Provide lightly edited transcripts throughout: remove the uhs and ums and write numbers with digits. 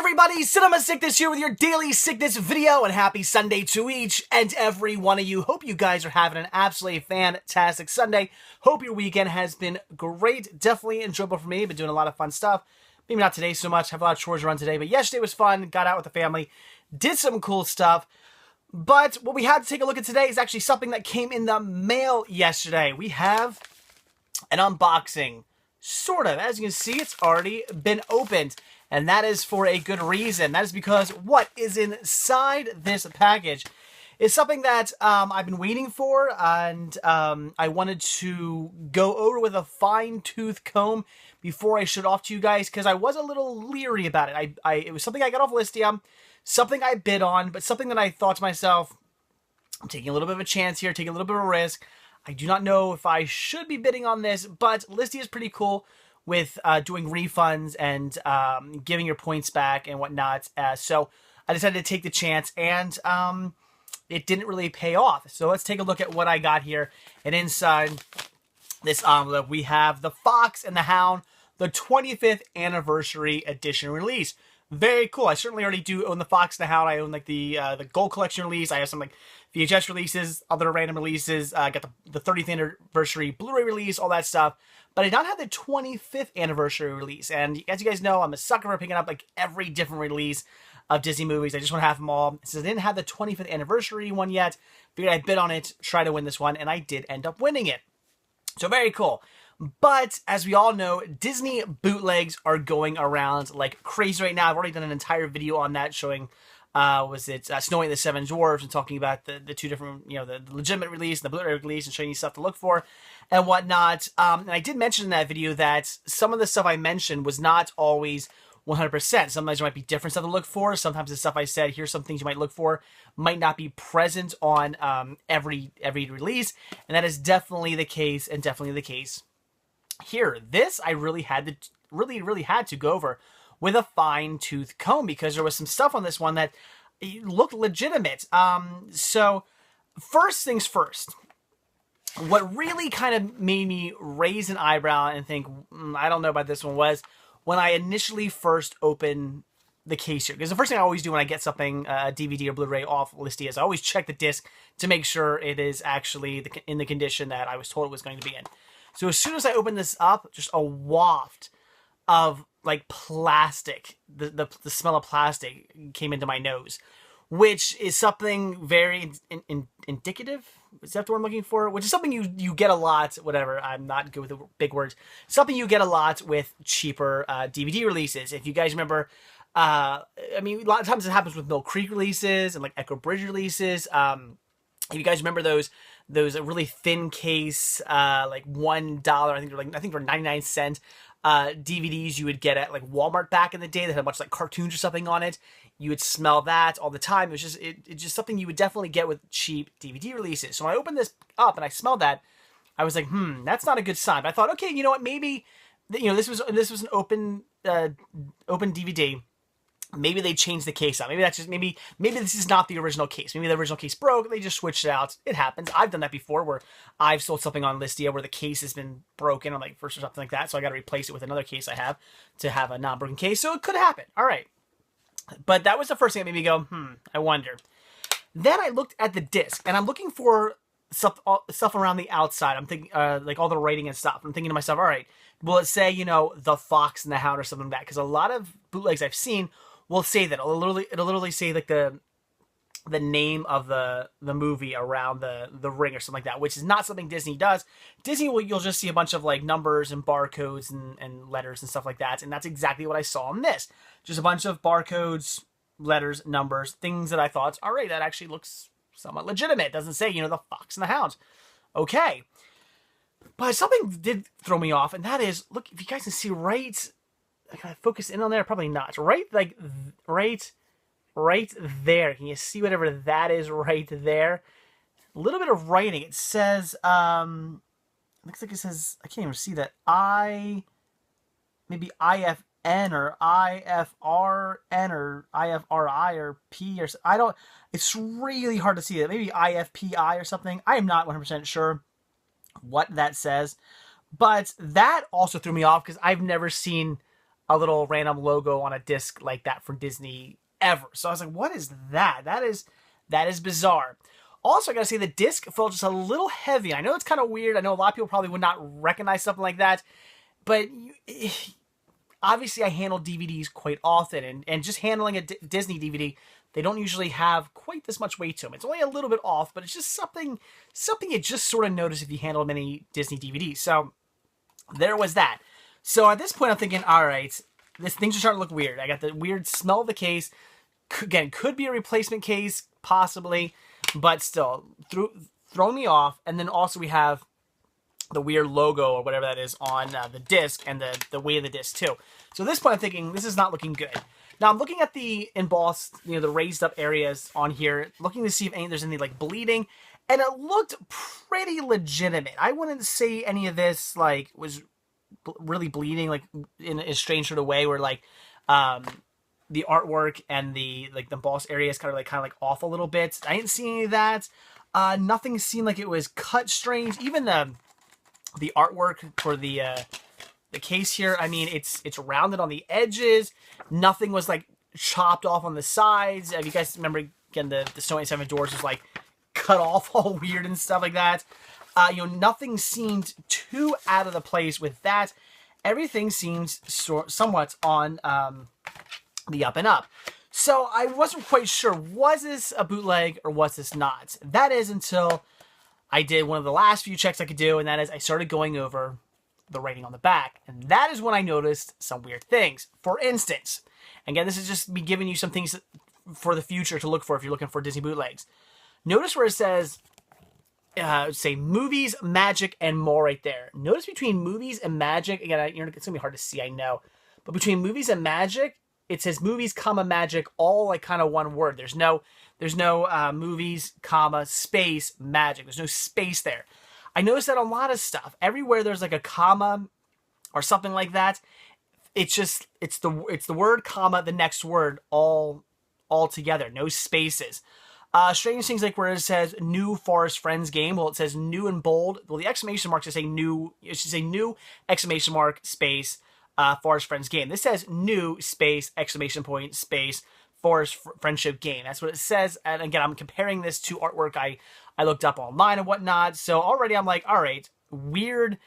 everybody, Cinema Sickness here with your daily sickness video, and happy Sunday to each and every one of you. Hope you guys are having an absolutely fantastic Sunday. Hope your weekend has been great. Definitely enjoyable for me. Been doing a lot of fun stuff. Maybe not today so much. Have a lot of chores to run today, but yesterday was fun. Got out with the family. Did some cool stuff. But what we had to take a look at today is actually something that came in the mail yesterday. We have an unboxing. Sort of. As you can see, it's already been opened. And that is for a good reason. That is because what is inside this package is something that I've been waiting for, and I wanted to go over with a fine-tooth comb before I showed off to you guys, because I was a little leery about it. It was something I got off Listia, something I bid on, but something that I thought to myself, I'm taking a little bit of a chance here, taking a little bit of a risk. I do not know if I should be bidding on this, but Listia is pretty cool with doing refunds and giving your points back and whatnot. So I decided to take the chance, and it didn't really pay off. So let's take a look at what I got here. And inside this envelope, we have The Fox and the Hound, the 25th anniversary edition release. Very cool. I certainly already do own The Fox and the Hound. I own like the Gold Collection release. I have some like VHS releases, other random releases. I got the 30th anniversary Blu-ray release, all that stuff. But I don't have the 25th anniversary release. And as you guys know, I'm a sucker for picking up like every different release of Disney movies. I just want to have them all. Since I didn't have the 25th anniversary one yet, figured I'd bid on it, try to win this one, and I did end up winning it. So very cool. But as we all know, Disney bootlegs are going around like crazy right now. I've already done an entire video on that showing Snow White and the Seven Dwarfs, and talking about the two different, the legitimate release and the Blu-ray release, and showing you stuff to look for and whatnot. And I did mention in that video that some of the stuff I mentioned was not always 100%. Sometimes there might be different stuff to look for. Sometimes the stuff I said, here's some things you might look for, might not be present on every release. And that is definitely the case, and definitely the case here. This I really had to go over with a fine-tooth comb, because there was some stuff on this one that looked legitimate. So first things first, what really kind of made me raise an eyebrow and think, I don't know about this one, was when I initially first opened the case here. Because the first thing I always do when I get something, a DVD or Blu-ray off Listia, is I always check the disc to make sure it is actually in the condition that I was told it was going to be in. So as soon as I opened this up, just a waft of like plastic, the smell of plastic came into my nose, which is something very indicative. Is that the word I'm looking for? Which is something you get a lot, whatever, I'm not good with the big words. Something you get a lot with cheaper DVD releases. If you guys remember, I mean, a lot of times it happens with Mill Creek releases and like Echo Bridge releases. If you guys remember those really thin case, like $1, I think they're 99-cent DVDs you would get at like Walmart back in the day that had a bunch of like cartoons or something on it. You would smell that all the time. It was just it's just something you would definitely get with cheap DVD releases. So when I opened this up and I smelled that, I was like, that's not a good sign. But I thought, okay, you know what? Maybe this was an open DVD. Maybe they changed the case out. Maybe that's just maybe this is not the original case. Maybe the original case broke. They just switched it out. It happens. I've done that before, where I've sold something on Listia where the case has been broken, or like first or something like that. So I got to replace it with another case I have to have a non-broken case. So it could happen. All right. But that was the first thing that made me go, I wonder. Then I looked at the disc, and I'm looking for stuff around the outside. I'm thinking like all the writing and stuff. I'm thinking to myself, all right, will it say The Fox and the Hound or something like that? Because a lot of bootlegs I've seen will say that. It'll literally say like the name of the movie around the ring or something like that, which is not something Disney does. Disney you'll just see a bunch of like numbers and barcodes and letters and stuff like that, and that's exactly what I saw on this. Just a bunch of barcodes, letters, numbers, things that I thought, all right, that actually looks somewhat legitimate. It doesn't say, The Fox and the Hound. Okay. But something did throw me off, and that is, look, if you guys can see right, can I focus in on there? Probably not. Right there. Can you see whatever that is right there? A little bit of writing. It says, looks like it says, I can't even see that. Maybe IFN or IFRN or IFRI or P or I don't, it's really hard to see that. Maybe IFPI or something. I am not 100% sure what that says. But that also threw me off, because I've never seen a little random logo on a disc like that from Disney ever. So I was like, what is that? That is bizarre. Also, I gotta say the disc felt just a little heavy. I know it's kind of weird. I know a lot of people probably would not recognize something like that, but obviously I handle DVDs quite often, and just handling a Disney DVD, they don't usually have quite this much weight to them. It's only a little bit off, but it's just something you just sort of notice if you handle many Disney DVDs. So there was that. So at this point, I'm thinking, all right, things are starting to look weird. I got the weird smell of the case. Again, could be a replacement case, possibly, but still, throwing me off. And then also we have the weird logo or whatever that is on the disc, and the weight of the disc too. So at this point, I'm thinking this is not looking good. Now I'm looking at the embossed, the raised up areas on here, looking to see if there's any like bleeding, and it looked pretty legitimate. I wouldn't say any of this like was really bleeding like in a strange sort of way where like the artwork and the embossed area is kind of like off a little bit. I didn't see any of that. Nothing seemed like it was cut strange. Even the artwork for the case here, I mean, it's rounded on the edges. Nothing was like chopped off on the sides. If you guys remember, again, the Snow White 7 doors was like cut off all weird and stuff like that. Nothing seemed too out of the place with that. Everything seems somewhat on the up and up. So I wasn't quite sure, was this a bootleg or was this not? That is until I did one of the last few checks I could do, and that is I started going over the writing on the back. And that is when I noticed some weird things. For instance, again, this is just me giving you some things for the future to look for if you're looking for Disney bootlegs. Notice where it says, say, movies, magic, and more right there. Notice between movies and magic, again, it's going to be hard to see, I know. But between movies and magic, it says movies, comma, magic, all like kind of one word. There's no movies, comma, space, magic. There's no space there. I noticed that on a lot of stuff. Everywhere there's like a comma or something like that, it's the word, comma, the next word, all together. No spaces. Strange things like where it says new Forest Friends game. Well, it says new in bold. Well, the exclamation mark should say new. It should say new exclamation mark space Forest Friends game. This says new space exclamation point space Forest Friendship game. That's what it says. And again, I'm comparing this to artwork I looked up online and whatnot. So already I'm like, all right, weird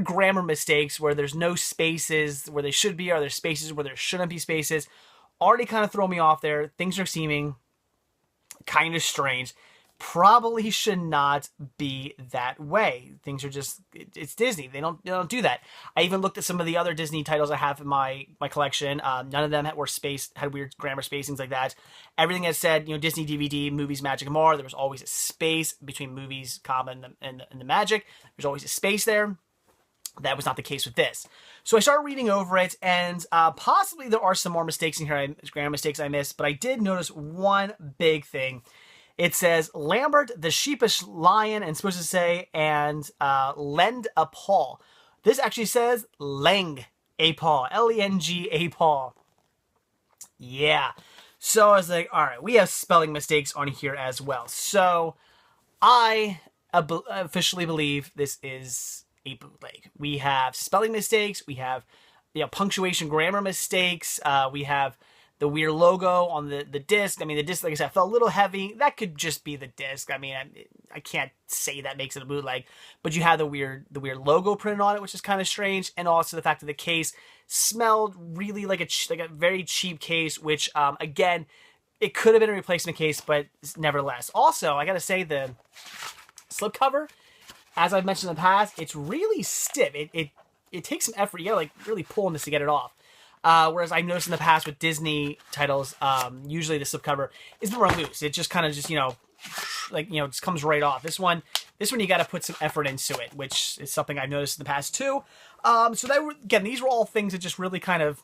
grammar mistakes where there's no spaces where they should be, or there's spaces where there shouldn't be spaces. Already kind of throw me off there. Things are seeming kind of strange. Probably should not be that way. Things are just, it's Disney. They don't do that. I even looked at some of the other Disney titles I have in my collection. None of them had weird grammar spacings like that. Everything that said, Disney DVD, movies, magic, and more, there was always a space between movies, comma, and the magic. There's always a space there. That was not the case with this. So I started reading over it, and possibly there are some more mistakes in here, grammar mistakes I missed, but I did notice one big thing. It says Lambert the sheepish lion, and it's supposed to say, and lend a paw. This actually says Leng a paw. Leng a paw. Yeah. So I was like, all right, we have spelling mistakes on here as well. So I officially believe this is a bootleg. We have spelling mistakes. We have punctuation, grammar mistakes. We have the weird logo on the disc. I mean, the disc, like I said, felt a little heavy. That could just be the disc. I mean, I can't say that makes it a bootleg, but you have the weird logo printed on it, which is kind of strange, and also the fact that the case smelled really like a very cheap case, which again, it could have been a replacement case, but nevertheless. Also, I gotta say the slipcover, as I've mentioned in the past, it's really stiff. It takes some effort. You gotta like really pull on this to get it off. Whereas I've noticed in the past with Disney titles, usually the slipcover is more loose. It just kind of just, just comes right off. This one you got to put some effort into it, which is something I've noticed in the past too. So these were all things that just really kind of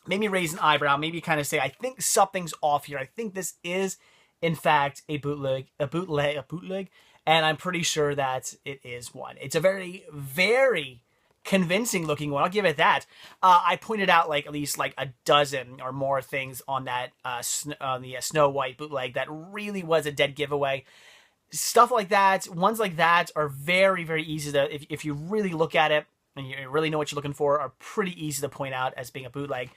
made me raise an eyebrow, maybe kind of say, I think something's off here. I think this is, in fact, a bootleg, and I'm pretty sure that it is one. It's a very, very convincing looking one. I'll give it that. I pointed out at least a dozen or more things on that the Snow White bootleg that really was a dead giveaway. Stuff like that, ones like that are very, very easy to, if you really look at it, and you really know what you're looking for, are pretty easy to point out as being a bootleg.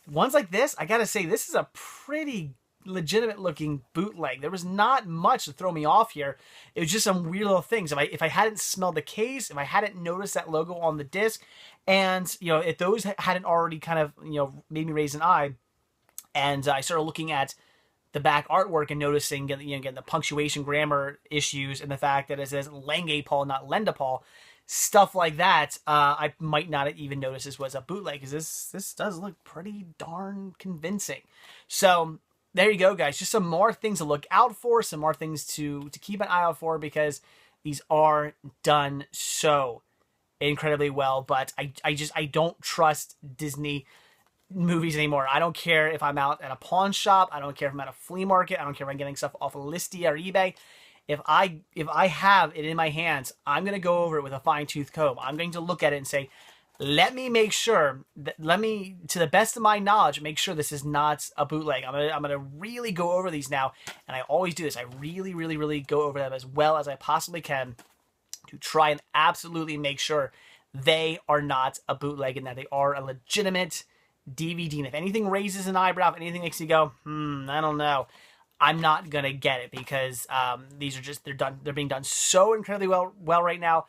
Ones like this, I gotta say, this is a pretty legitimate looking bootleg. There was not much to throw me off here. It was just some weird little things. If I hadn't smelled the case, if I hadn't noticed that logo on the disc, and if those hadn't already kind of made me raise an eye, and I started looking at the back artwork and noticing again the punctuation, grammar issues, and the fact that it says Langapal, not Lendapal, stuff like that, I might not have even noticed this was a bootleg, because this does look pretty darn convincing. So there you go, guys. Just some more things to look out for, some more things to keep an eye out for, because these are done so incredibly well. But I don't trust Disney movies anymore. I don't care if I'm out at a pawn shop. I don't care if I'm at a flea market. I don't care if I'm getting stuff off of Listia or eBay. If I have it in my hands, I'm going to go over it with a fine-tooth comb. I'm going to look at it and say, let me make sure that, to the best of my knowledge, make sure this is not a bootleg. I'm gonna really go over these now, and I always do this. I really go over them as well as I possibly can to try and absolutely make sure they are not a bootleg and that they are a legitimate DVD. And if anything raises an eyebrow, if anything makes you go, I don't know, I'm not gonna get it, because these are they're being done so incredibly well right now.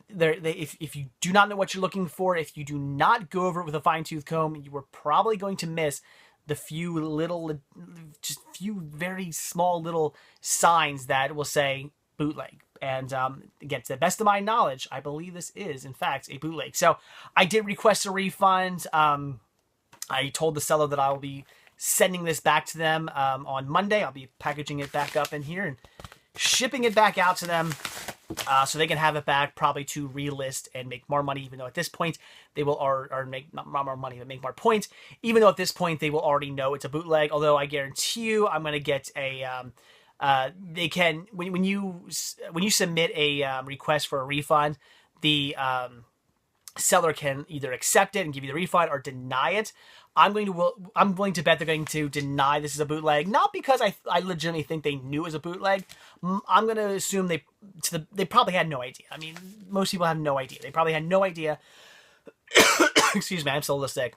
If you do not know what you're looking for, if you do not go over it with a fine-tooth comb, you are probably going to miss the few very small little signs that will say bootleg. And again, to the best of my knowledge, I believe this is, in fact, a bootleg. So I did request a refund. I told the seller that I will be sending this back to them on Monday. I'll be packaging it back up in here and shipping it back out to them. So they can have it back, probably to relist and make more money, even though at this point they will or make not more money, but make more points, even though at this point they will already know it's a bootleg. Although I guarantee you, I'm going to get a they can, when you submit a request for a refund, the seller can either accept it and give you the refund or deny it. I'm willing to bet they're going to deny this is a bootleg, not because I legitimately think they knew it was a bootleg. I'm going to assume they probably had no idea. I mean, most people have no idea. They probably had no idea. Excuse me, I'm still a little sick.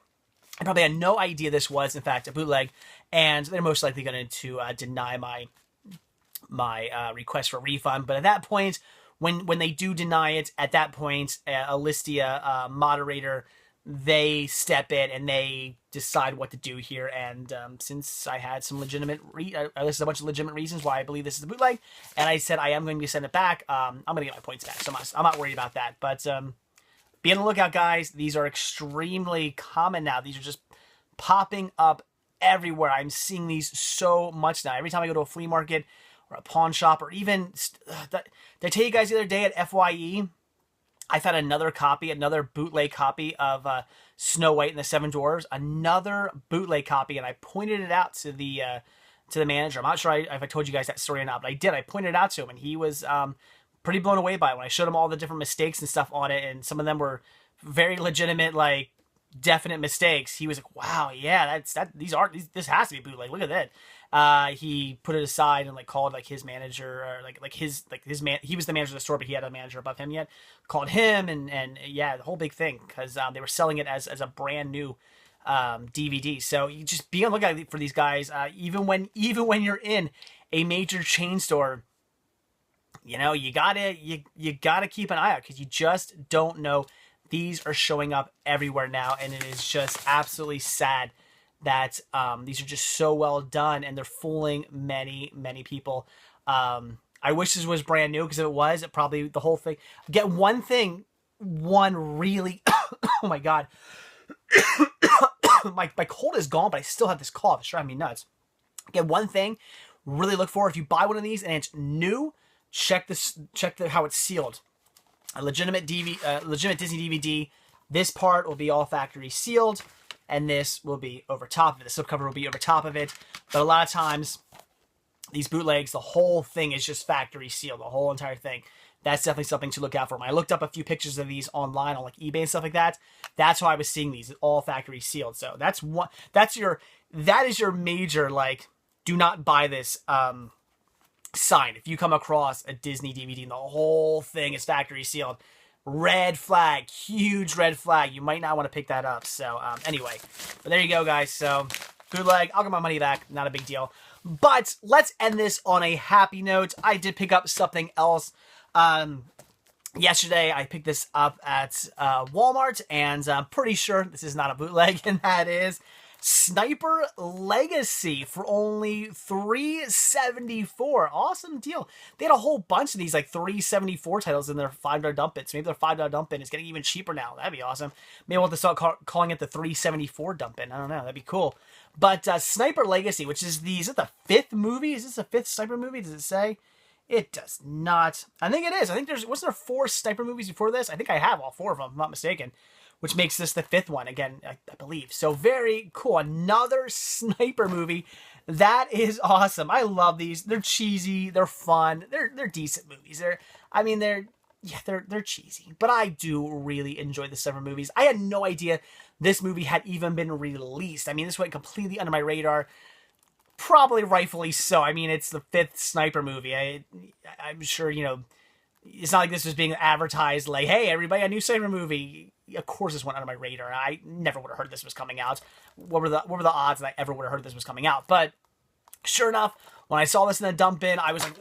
I probably had no idea this was, in fact, a bootleg, and they're most likely going to deny my request for a refund. But at that point, when they do deny it, at that point, a Listia moderator, they step in and they decide what to do here. And since I had some legitimate, I listed a bunch of legitimate reasons why I believe this is a bootleg, and I said I am going to send it back, I'm going to get my points back. So I'm not worried about that. But be on the lookout, guys. These are extremely common now. These are just popping up everywhere. I'm seeing these so much now. Every time I go to a flea market or a pawn shop, or even, did I tell you guys the other day at FYE, I found another bootleg copy of Snow White and the Seven Dwarfs, another bootleg copy, and I pointed it out to the manager. I'm not sure if I told you guys that story or not, but I did. I pointed it out to him, and he was pretty blown away by it when I showed him all the different mistakes and stuff on it, and some of them were very legitimate, like definite mistakes. He was like, "Wow, yeah, this has to be bootleg. Look at that." He put it aside and called his manager, or his man. He was the manager of the store, but he had a manager above him yet. Called him and yeah, the whole big thing, because they were selling it as a brand new DVD. So you just be on the lookout for these guys. Even when you're in a major chain store, you gotta keep an eye out, because you just don't know. These are showing up everywhere now, and it is just absolutely sad that these are just so well done, and they're fooling many people. I wish this was brand new, because if it was, it probably, the whole thing. Get one really, oh my god, my cold is gone, but I still have this cough. It's driving me nuts. Get one thing, really look for, if you buy one of these and it's new, check how it's sealed. A legitimate Disney DVD, this part will be all factory sealed, and this will be over top of it. The slipcover will be over top of it. But a lot of times, these bootlegs, the whole thing is just factory sealed, the whole entire thing. That's definitely something to look out for. When I looked up a few pictures of these online on eBay and stuff like that, that's how I was seeing these, all factory sealed. So that is your major, do not buy this sign. If you come across a Disney DVD and the whole thing is factory sealed, red flag, huge red flag. You might not want to pick that up. So anyway, but there you go, guys. So bootleg, I'll get my money back. Not a big deal. But let's end this on a happy note. I did pick up something else. Yesterday, I picked this up at Walmart, and I'm pretty sure this is not a bootleg, and that is Sniper Legacy for only $3.74. Awesome deal. They had a whole bunch of these like $3.74 titles in their $5 dump it. So maybe their $5 dump in is getting even cheaper now. That'd be awesome. Maybe we'll have to start calling it the $3.74 dump in. I don't know. That'd be cool. But Sniper Legacy, which is is it the 5th movie? Is this the 5th Sniper movie? Does it say? It does wasn't there 4 Sniper movies before this? I think I have all 4 of them, if I'm not mistaken, which makes this the 5th one again, I believe. So very cool. Another Sniper movie. That is awesome. I love these. They're cheesy. They're fun. They're decent movies. They're cheesy, but I do really enjoy the Sniper movies. I had no idea this movie had even been released. I mean, this went completely under my radar. Probably rightfully so. I mean, it's the 5th Sniper movie. I'm sure, it's not like this was being advertised like, hey, everybody, a new Sniper movie. Of course this went under my radar. I never would have heard this was coming out. What were the odds that I ever would have heard this was coming out? But sure enough, when I saw this in the dump bin, I was like,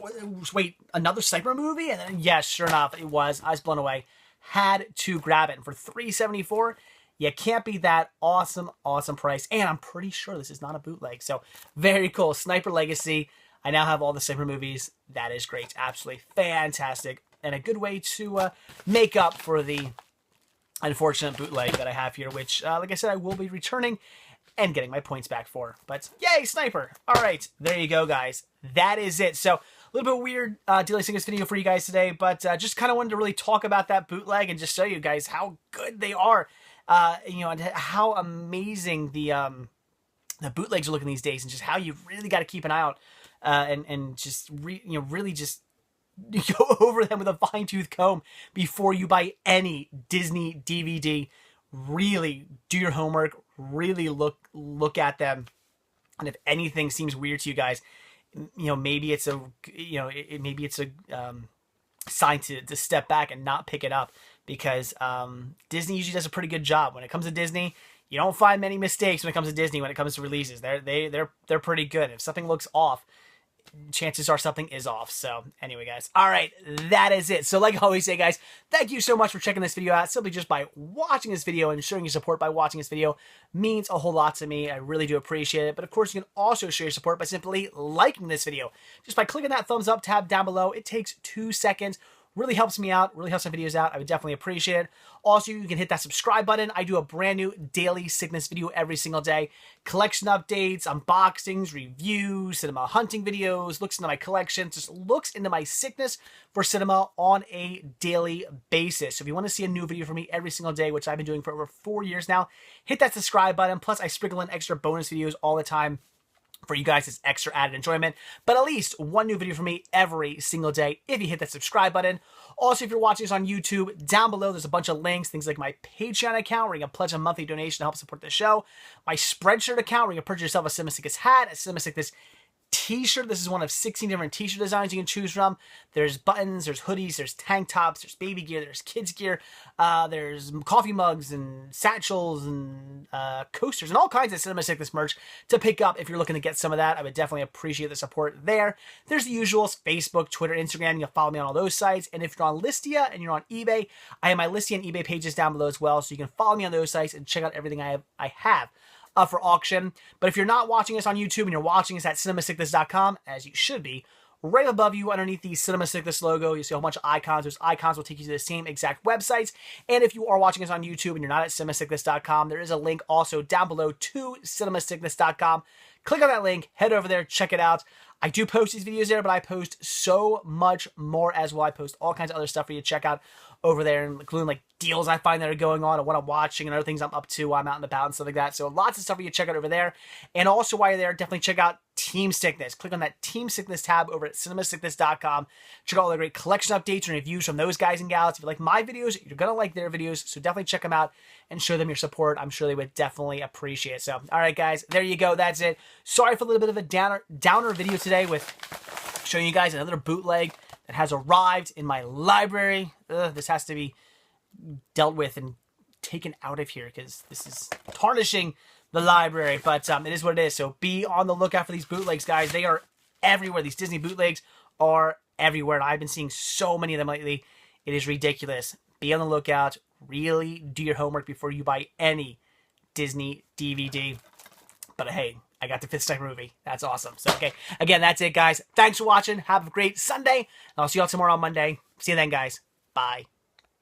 wait, another Sniper movie? And then, yes, sure enough, it was. I was blown away. Had to grab it. And for $3.74, you can't beat that. Awesome, awesome price. And I'm pretty sure this is not a bootleg. So very cool. Sniper Legacy. I now have all the Sniper movies. That is great. Absolutely fantastic. And a good way to make up for the unfortunate bootleg that I have here, which, like I said, I will be returning and getting my points back for. But yay, Sniper. All right, there you go, guys. That is it. So a little bit weird Daily Sickness video for you guys today, but just kind of wanted to really talk about that bootleg and just show you guys how good they are. And how amazing the bootlegs are looking these days, and just how you really got to keep an eye out and just really just go over them with a fine-tooth comb before you buy any Disney DVD. Really do your homework. Really look at them, and if anything seems weird to you guys, maybe it's a sign to step back and not pick it up. Because Disney usually does a pretty good job. When it comes to Disney, you don't find many mistakes when it comes to Disney when it comes to releases. They're pretty good. If something looks off, chances are something is off. So anyway, guys, all right, that is it. So like I always say, guys, thank you so much for checking this video out. Simply just by watching this video and showing your support by watching this video means a whole lot to me. I really do appreciate it. But of course, you can also show your support by simply liking this video. Just by clicking that thumbs up tab down below. It takes 2 seconds. Really helps me out, really helps my videos out. I would definitely appreciate it. Also, you can hit that subscribe button. I do a brand new Daily Sickness video every single day. Collection updates, unboxings, reviews, cinema hunting videos, looks into my collection, just looks into my sickness for cinema on a daily basis. So if you want to see a new video from me every single day, which I've been doing for over 4 years now, hit that subscribe button. Plus, I sprinkle in extra bonus videos all the time for you guys. It's extra added enjoyment, but at least one new video from me every single day if you hit that subscribe button. Also, if you're watching this on YouTube, down below there's a bunch of links, things like my Patreon account where you can pledge a monthly donation to help support the show, my Spreadshirt account where you can purchase yourself a Cinema Sickness hat, a Cinema Sickness t-shirt. This is one of 16 different t-shirt designs you can choose from. There's buttons, there's hoodies, there's tank tops, there's baby gear, there's kids gear, there's coffee mugs and satchels and coasters and all kinds of Cinema Sickness merch to pick up if you're looking to get some of that. I would definitely appreciate the support there. There's the usuals: Facebook, Twitter, Instagram. You can follow me on all those sites. And if you're on Listia and you're on eBay, I have my Listia and eBay pages down below as well, so you can follow me on those sites and check out everything I have up for auction. But if you're not watching us on YouTube and you're watching us at cinemasickness.com, as you should be, right above you underneath the Cinema Sickness logo, you see a whole bunch of icons. Those icons will take you to the same exact websites. And if you are watching us on YouTube and you're not at cinemasickness.com, there is a link also down below to cinemasickness.com. Click on that link, head over there, check it out. I do post these videos there, but I post so much more as well. I post all kinds of other stuff for you to check out over there, including like deals I find that are going on and what I'm watching and other things I'm up to while I'm out and about and stuff like that. So lots of stuff for you to check out over there. And also while you're there, definitely check out Team Sickness. Click on that Team Sickness tab over at cinemasickness.com. Check out all the great collection updates and reviews from those guys and gals. If you like my videos, you're going to like their videos. So definitely check them out and show them your support. I'm sure they would definitely appreciate it. So, all right, guys, there you go. That's it. Sorry for a little bit of a downer video today with showing you guys another bootleg that has arrived in my library. This has to be dealt with and taken out of here, because this is tarnishing the library. But it is what it is. So be on the lookout for these bootlegs, guys. They are everywhere. These Disney bootlegs are everywhere. And I've been seeing so many of them lately. It is ridiculous. Be on the lookout. Really do your homework before you buy any Disney DVD. But hey, I got the Fifth Step movie. That's awesome. So, okay. Again, that's it, guys. Thanks for watching. Have a great Sunday. I'll see you all tomorrow on Monday. See you then, guys. Bye.